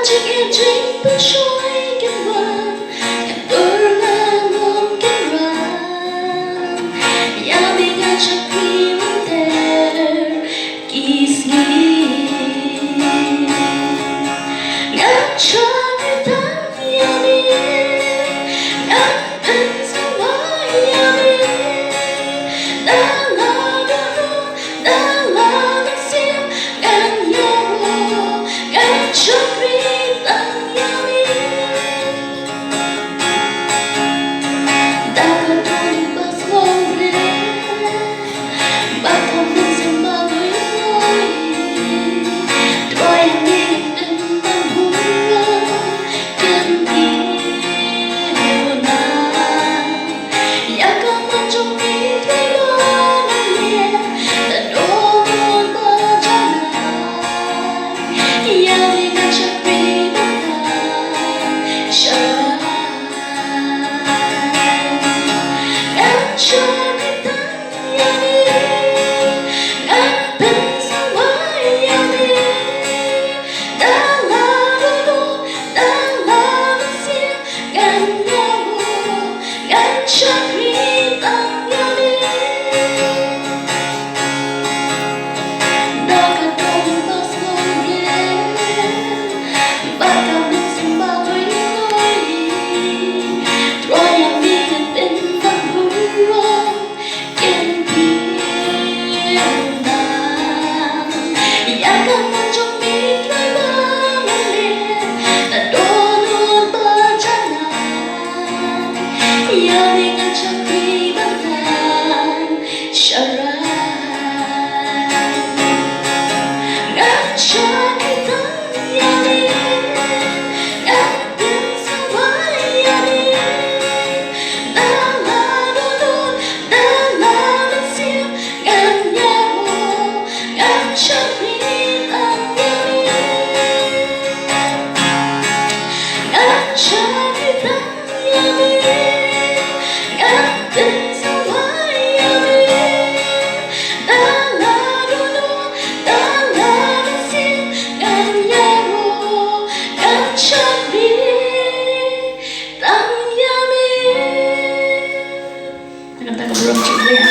magic and dream the joy can run can burn and warm can run Yummy and cream and there kiss me ngắm cho người ta yummy ngắm bên trong mãi yummy đã là đó đã là nước xiêm ngắm nhau ngắm cho cream and yummy đã có đôi bờ sông But I'm missing my way. Try and get in the world. Can feel now. Ya come on to me, they want to the door won't budge Ya we got your cream and shine. And shine it down, yummy. Yummy and chocolate and shine. Ngắm chocolate and yummy, ngắm bên sông mãi yummy. Đã là nước xiêm ngắm nhau, ngắm chocolate and yummy, ngắm chocolate and yummy. Bên sông mãi yummy đã là nước xiêm ngắm nhau ngắm chocolate and yummy. Kanta ko belum cukup ya.